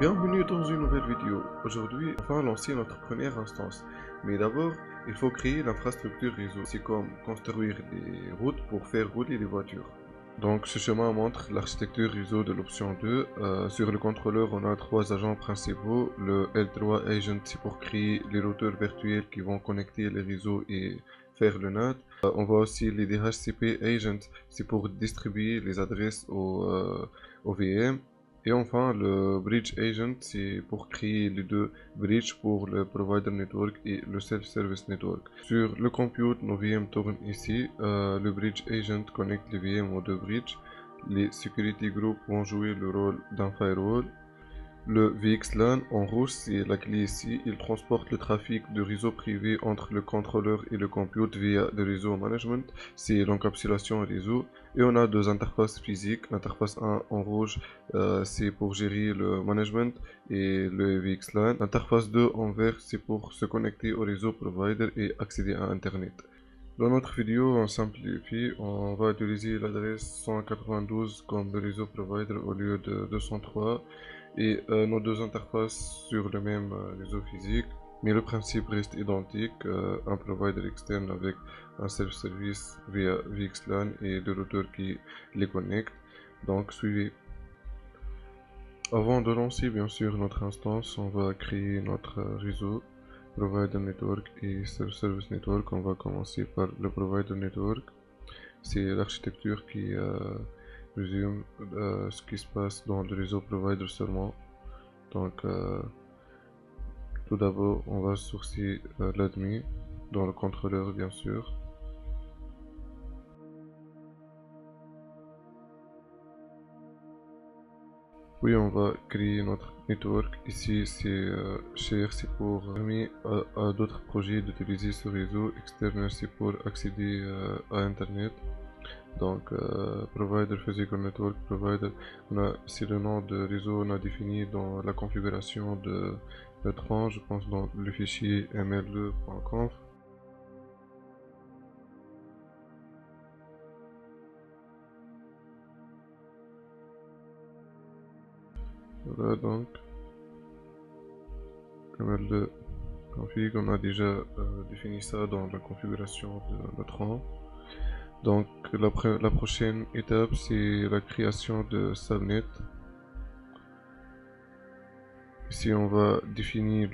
Bienvenue dans une nouvelle vidéo. Aujourd'hui, on va lancer notre première instance. Mais d'abord, il faut créer l'infrastructure réseau. C'est comme construire des routes pour faire rouler les voitures. Donc ce chemin montre l'architecture réseau de l'option 2. Sur le contrôleur, on a trois agents principaux. Le L3 Agent, c'est pour créer les routeurs virtuels qui vont connecter les réseaux et faire le NAT. On voit aussi les DHCP Agent, c'est pour distribuer les adresses aux VM. Et enfin, le Bridge Agent, c'est pour créer les deux bridges pour le Provider Network et le Self-Service Network. Sur le compute, nos VM tournent ici. Le Bridge Agent connecte les VM aux deux bridges. Les Security Groups vont jouer le rôle d'un firewall. Le VXLAN en rouge, c'est la clé ici. Il transporte le trafic du réseau privé entre le contrôleur et le compute via le réseau management. C'est l'encapsulation réseau. Et on a deux interfaces physiques. L'interface 1 en rouge, c'est pour gérer le management et le VXLAN. L'interface 2 en vert, c'est pour se connecter au réseau provider et accéder à Internet. Dans notre vidéo, on simplifie, on va utiliser l'adresse 192 comme le réseau provider au lieu de 203 et nos deux interfaces sur le même réseau physique, mais le principe reste identique, un provider externe avec un self-service via VXLAN et deux routeurs qui les connectent. Donc suivez. Avant de lancer bien sûr notre instance, on va créer notre réseau Provider Network et Self-Service Network. On va commencer par le Provider Network. C'est l'architecture qui résume ce qui se passe dans le réseau provider seulement. Donc tout d'abord on va sourcer l'admin dans le contrôleur bien sûr. Puis on va créer notre network. Ici c'est share, c'est pour permettre à d'autres projets d'utiliser ce réseau. Externe, c'est pour accéder à internet. Donc provider physical network provider, c'est le nom de réseau, on a défini dans la configuration de Tran, je pense dans le fichier ml2.conf. Voilà donc ml2 config, on a déjà défini ça dans la configuration de Tran. Donc la prochaine étape c'est la création de subnet. Ici on va définir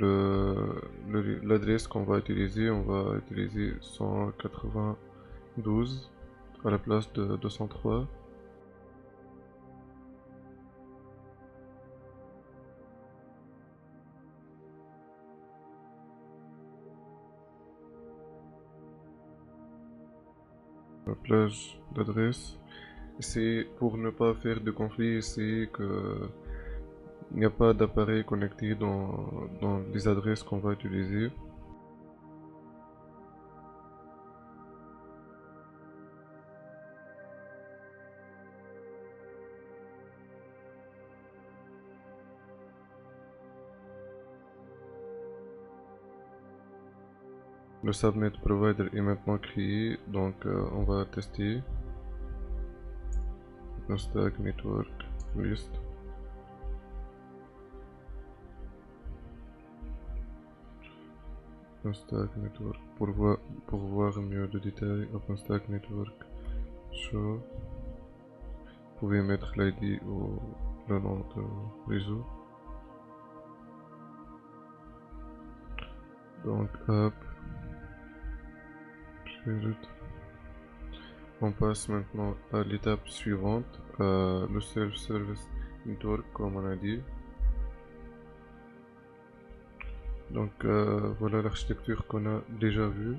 l'adresse qu'on va utiliser. On va utiliser 192 à la place de 203. La plage d'adresse. C'est pour ne pas faire de conflit, c'est que il n'y a pas d'appareil connecté dans les adresses qu'on va utiliser. Le subnet provider est maintenant créé, donc on va tester. Stack network list. OpenStack network pour voir mieux de détails. OpenStack network show. Vous pouvez mettre l'ID ou le nom de réseau. Donc app. On passe maintenant à l'étape suivante, le self-service network comme on a dit. Donc voilà l'architecture qu'on a déjà vue.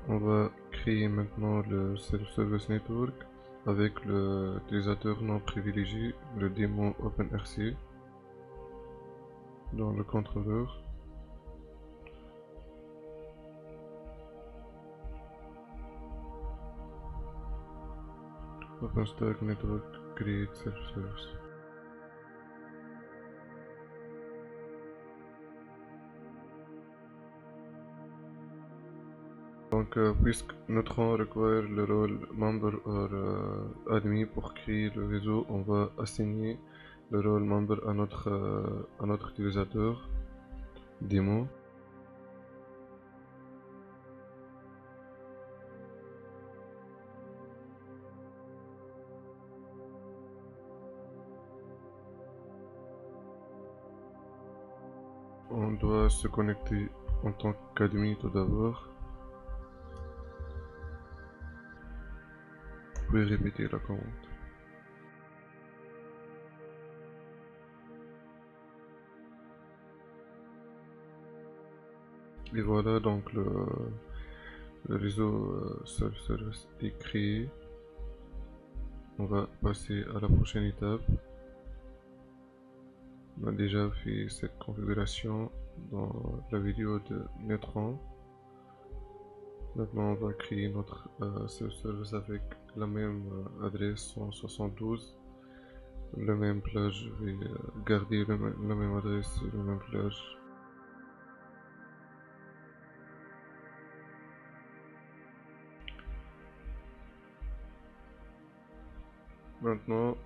On va créer maintenant le self-service network avec l'utilisateur non privilégié, le démon OpenRC dans le contrôleur. OpenStack network create self-service. Donc puisque notre rang requiert le rôle member or admin pour créer le réseau, on va assigner le role member à notre utilisateur démo. On doit se connecter en tant qu'admin tout d'abord. Vous pouvez répéter la commande. Et voilà, donc le réseau self-service est créé. On va passer à la prochaine étape. On a déjà fait cette configuration dans la vidéo de Netron. Maintenant, on va créer notre self-service avec la même adresse 172. Le même plage, je vais garder la même adresse et le même plage. Maintenant,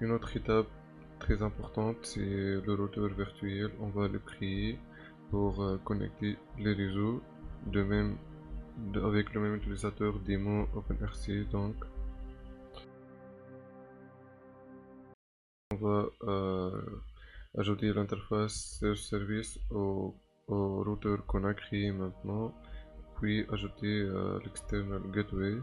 une autre étape très importante, c'est le routeur virtuel. On va le créer pour connecter les réseaux de même, avec le même utilisateur démo OpenRC. Donc, on va ajouter l'interface self-service au routeur qu'on a créé maintenant, puis ajouter l'external gateway.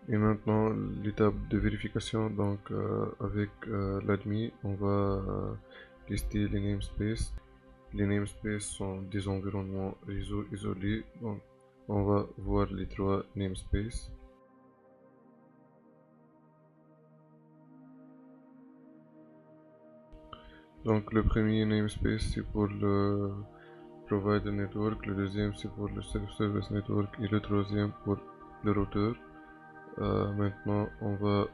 Et maintenant, l'étape de vérification, donc avec l'admin, on va lister les namespaces. Les namespaces sont des environnements réseau isolés, donc on va voir les trois namespaces. Donc le premier namespace c'est pour le provider network, le deuxième c'est pour le self-service network et le troisième pour le routeur. Maintenant on va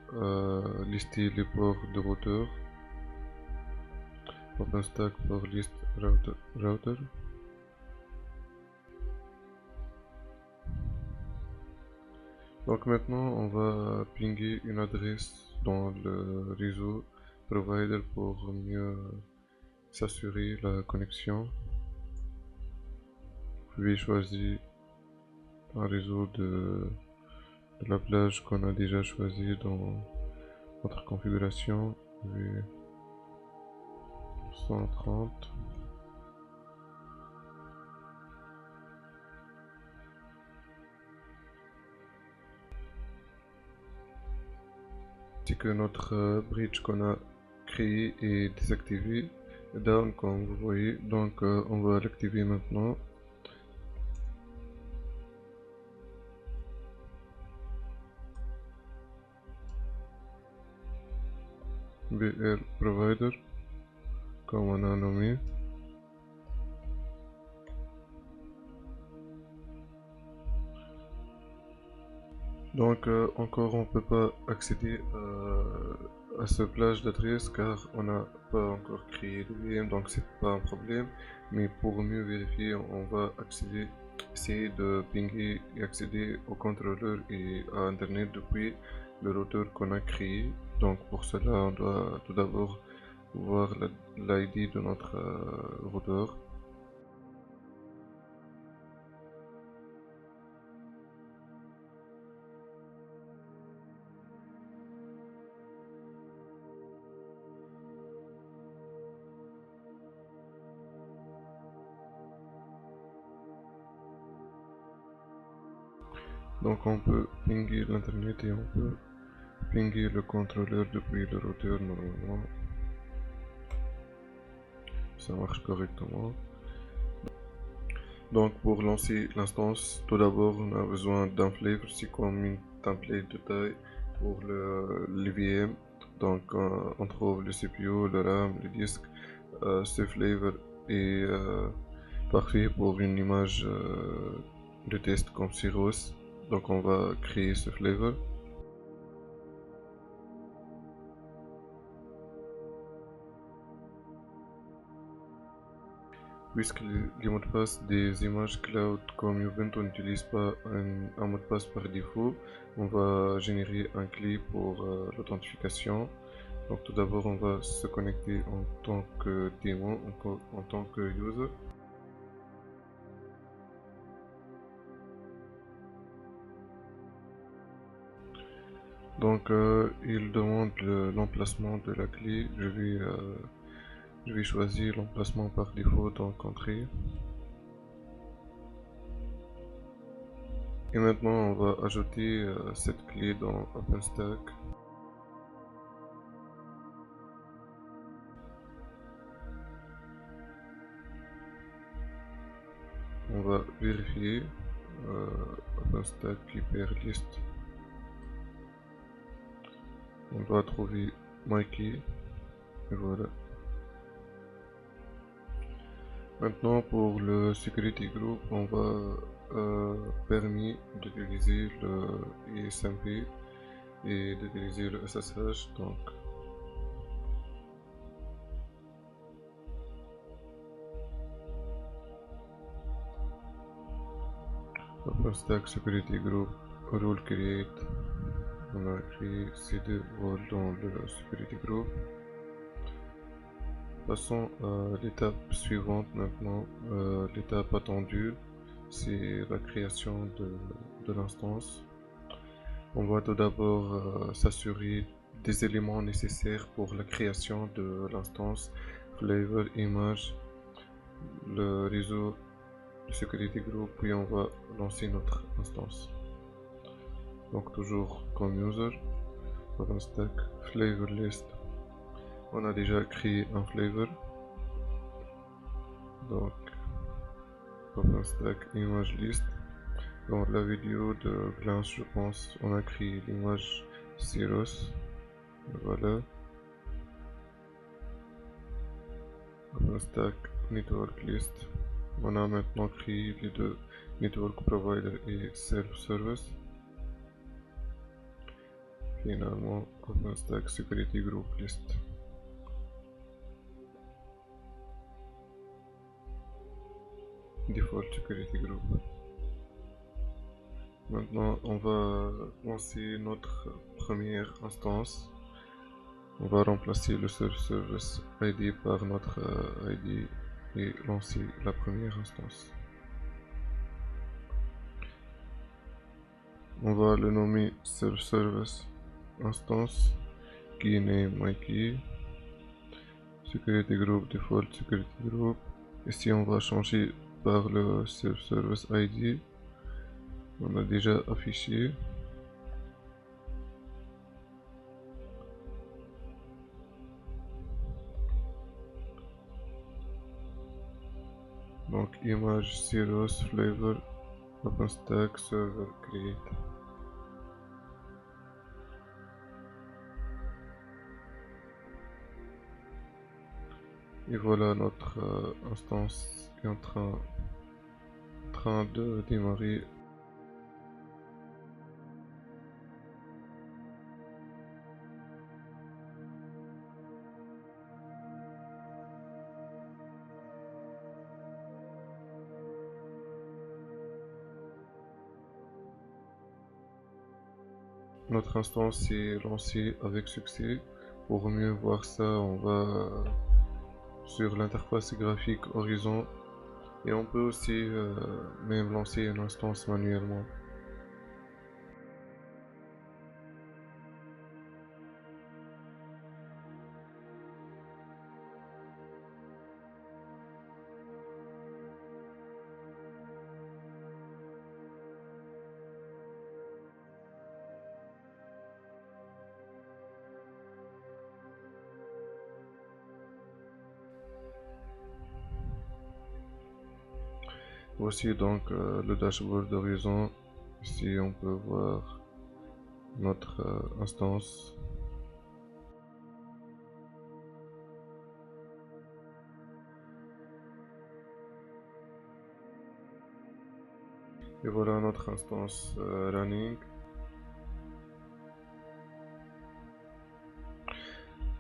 lister les ports de routeur. OpenStack pour list router. Donc maintenant on va pinguer une adresse dans le réseau provider pour mieux s'assurer la connexion. Vous pouvez choisir un réseau de la plage qu'on a déjà choisi dans notre configuration. 130. C'est que notre bridge qu'on a créé est désactivé, down comme vous voyez, donc on va l'activer maintenant. BR provider comme on a nommé. Donc encore on peut pas accéder à ce plage d'adresse car on n'a pas encore créé de VM, donc c'est pas un problème. Mais pour mieux vérifier, on va essayer de pinguer et accéder au contrôleur et à internet depuis le routeur qu'on a créé. Donc pour cela on doit tout d'abord voir l'ID de notre routeur. Donc on peut pinguer l'internet et on peut pinguer le contrôleur depuis le routeur normalement. Ça marche correctement. Donc pour lancer l'instance, tout d'abord on a besoin d'un flavor, c'est comme une template de taille pour le VM. Donc on trouve le CPU, le RAM, le disque. Ce flavor est parfait pour une image de test comme Cirrus. Donc on va créer ce flavor. puisque les mots de passe des images cloud comme Ubuntu n'utilisent pas un mot de passe par défaut, on va générer un clé pour l'authentification. Donc tout d'abord, on va se connecter en tant que démon, en tant que user. Donc il demande l'emplacement de la clé. Je vais choisir l'emplacement par défaut, donc entrée. Et maintenant on va ajouter cette clé dans OpenStack. On va vérifier OpenStack Keeper List. On doit trouver MyKey. Et voilà. Maintenant pour le Security Group, on va permis d'utiliser le ISMP et d'utiliser le SSH. Donc OpenStack Security Group Rule Create. On a créé ces deux rôles dans le Security Group. Passons à l'étape suivante maintenant. L'étape attendue, c'est la création de l'instance. On va tout d'abord s'assurer des éléments nécessaires pour la création de l'instance, flavor, image, le réseau, le security group, puis on va lancer notre instance. Donc toujours comme user, OpenStack flavor list. On a déjà créé un flavor. Donc OpenStack image list. Dans la vidéo de Glance, je pense, on a créé l'image Cirrus. Voilà. OpenStack network list. On a maintenant créé les deux network provider et self-service. Finalement, OpenStack security group list. Default security group. Maintenant, on va lancer notre première instance. On va remplacer le self-service ID par notre ID et lancer la première instance. On va le nommer self-service instance key name MyKey security group default security group. Ici on va changer par le self-service ID. On a déjà affiché. Donc image Cirrus flavor OpenStack server create. Et voilà, notre instance est en train de démarrer. Notre instance est lancée avec succès. Pour mieux voir ça, on va sur l'interface graphique Horizon et on peut aussi même lancer une instance manuellement. Voici donc le dashboard d'Horizon. Ici on peut voir notre instance. Et voilà notre instance running.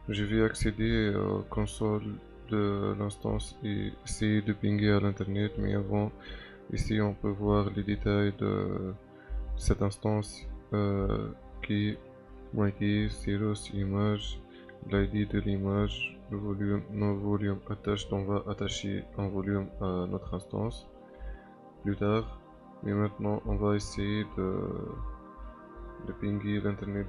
Je vais accéder aux consoles de l'instance et essayer de pinguer à l'internet, mais avant, ici on peut voir les détails de cette instance qui est Cirrus image, l'ID de l'image, le volume, non volume attache, on va attacher un volume à notre instance plus tard, mais maintenant on va essayer de pinguer l'internet.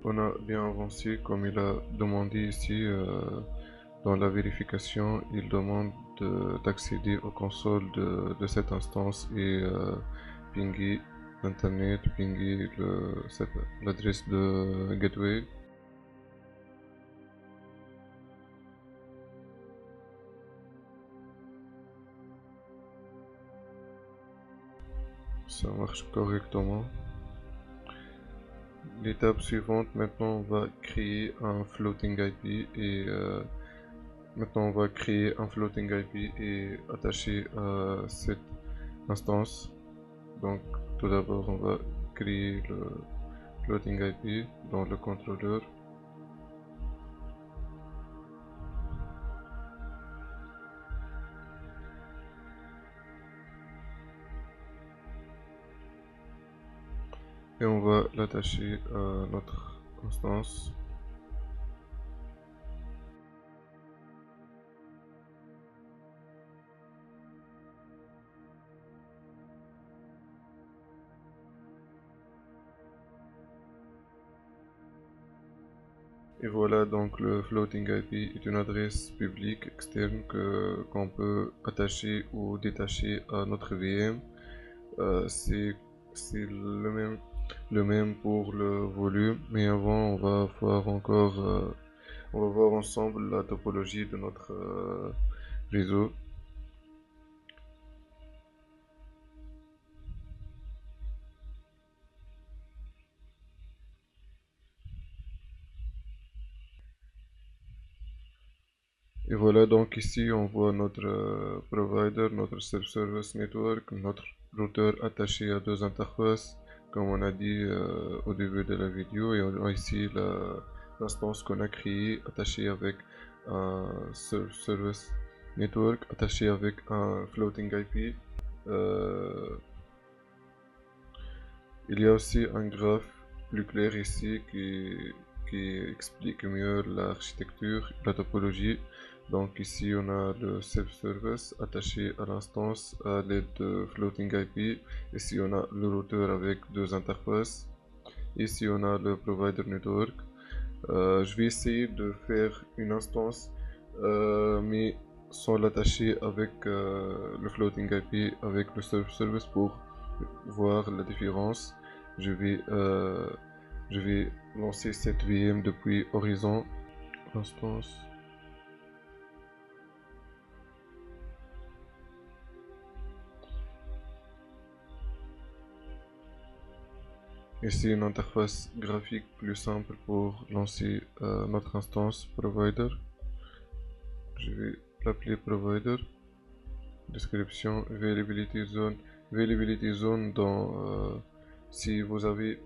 On a bien avancé comme il a demandé ici dans la vérification, il demande d'accéder aux consoles de cette instance et pinguer l'internet, pinguer l'adresse de gateway. Ça marche correctement. L'étape suivante, maintenant on va créer un floating IP et attacher à cette instance. Donc tout d'abord on va créer le floating IP dans le contrôleur. Et on va l'attacher à notre instance. Et voilà, donc le floating IP est une adresse publique externe qu'on peut attacher ou détacher à notre VM. C'est le même pour le volume, mais avant on va voir ensemble la topologie de notre réseau. Et voilà, donc ici on voit notre provider, notre self-service network, notre routeur attaché à deux interfaces, comme on a dit au début de la vidéo, et on a ici l'instance qu'on a créée attachée avec un self-service network, attaché avec un floating IP. Il y a aussi un graphe plus clair ici qui explique mieux l'architecture, la topologie. Donc ici on a le self-service attaché à l'instance à l'aide de floating IP. Ici on a le routeur avec deux interfaces. Ici on a le provider network. Je vais essayer de faire une instance mais sans l'attacher avec le floating IP avec le self-service pour voir la différence. Je vais lancer cette VM depuis Horizon instance. Ici une interface graphique plus simple pour lancer notre instance provider. Je vais l'appeler provider. Description availability zone. Availability zone dans si vous avez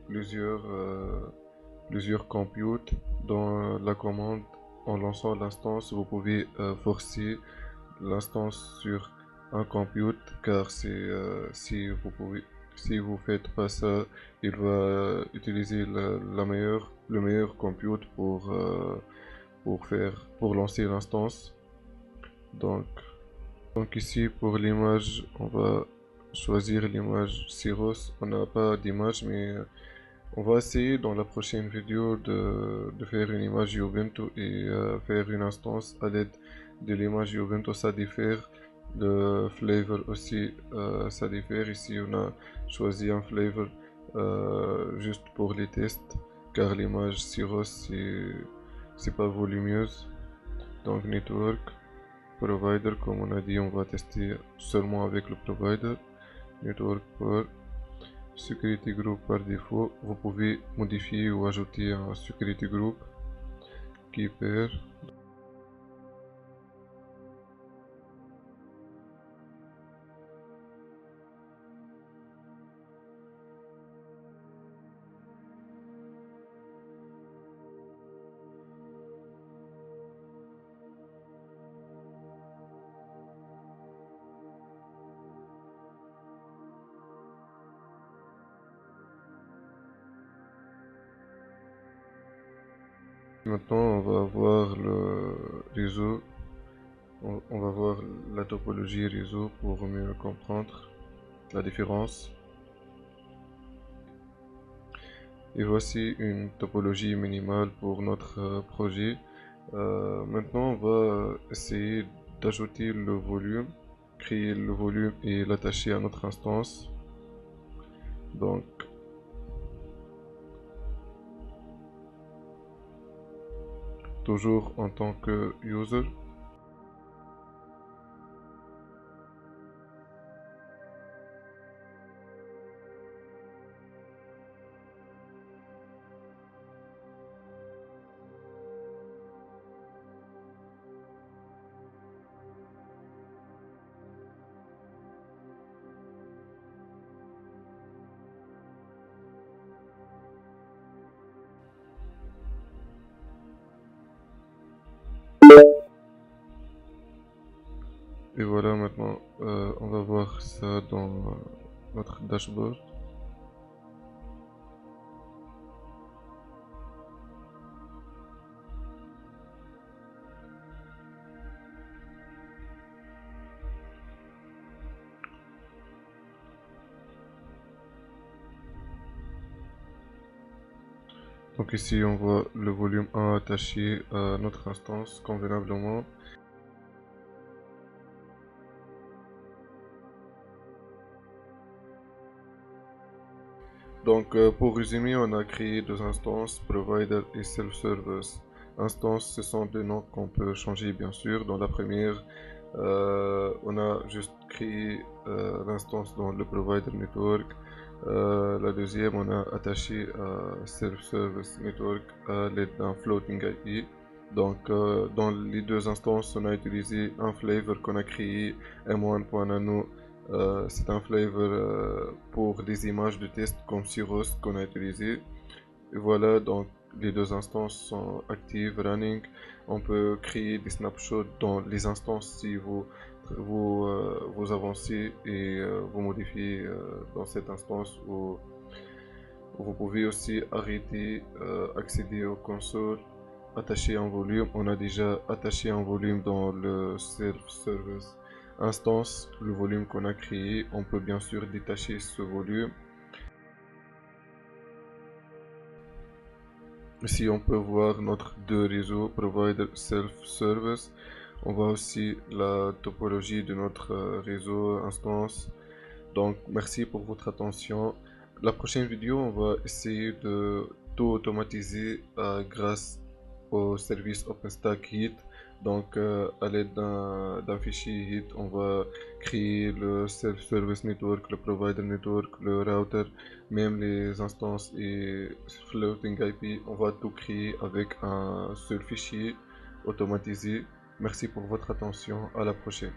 plusieurs computes dans la commande en lançant l'instance, vous pouvez forcer l'instance sur un compute car si vous faites pas ça, il va utiliser le meilleur compute pour lancer l'instance. Donc ici pour l'image, on va choisir l'image Cirrus. On n'a pas d'image, mais on va essayer dans la prochaine vidéo de faire une image Ubuntu et faire une instance à l'aide de l'image Ubuntu. Ça diffère. Le flavor aussi, ça diffère. Ici, on a choisi un flavor juste pour les tests, car l'image Cirrus c'est pas volumineuse. Donc network. provider, comme on a dit, on va tester seulement avec le provider. Network par security group par défaut. Vous pouvez modifier ou ajouter un security group qui pair. Maintenant, on va voir le réseau. On va voir la topologie réseau pour mieux comprendre la différence. Et voici une topologie minimale pour notre projet. Maintenant, on va essayer d'ajouter le volume, créer le volume et l'attacher à notre instance. Donc, toujours en tant que user. Et voilà, maintenant, on va voir ça dans notre dashboard. Donc ici, on voit le volume 1 attaché à notre instance convenablement. Donc pour résumer, on a créé deux instances, Provider et Self-Service. Instances, ce sont deux noms qu'on peut changer bien sûr. Dans la première, on a juste créé l'instance dans le Provider Network. La deuxième, on a attaché à Self-Service Network à l'aide d'un Floating IP. Donc dans les deux instances, on a utilisé un flavor qu'on a créé, M1.nano. C'est un flavor pour des images de test comme Cirrus qu'on a utilisé. Et voilà, donc les deux instances sont actives, running. On peut créer des snapshots dans les instances si vous avancez et vous modifiez dans cette instance. Ou vous pouvez aussi arrêter, accéder aux consoles, attacher un volume. On a déjà attaché un volume dans le self-service instance, le volume qu'on a créé. On peut bien sûr détacher ce volume. Ici, on peut voir notre deux réseaux, Provider Self-Service. On voit aussi la topologie de notre réseau instance. Donc, merci pour votre attention. La prochaine vidéo, on va essayer de tout automatiser grâce au service OpenStack Heat. Donc, à l'aide d'un fichier Heat, on va créer le Self-Service Network, le Provider Network, le router, même les instances et Floating IP. On va tout créer avec un seul fichier automatisé. Merci pour votre attention. À la prochaine.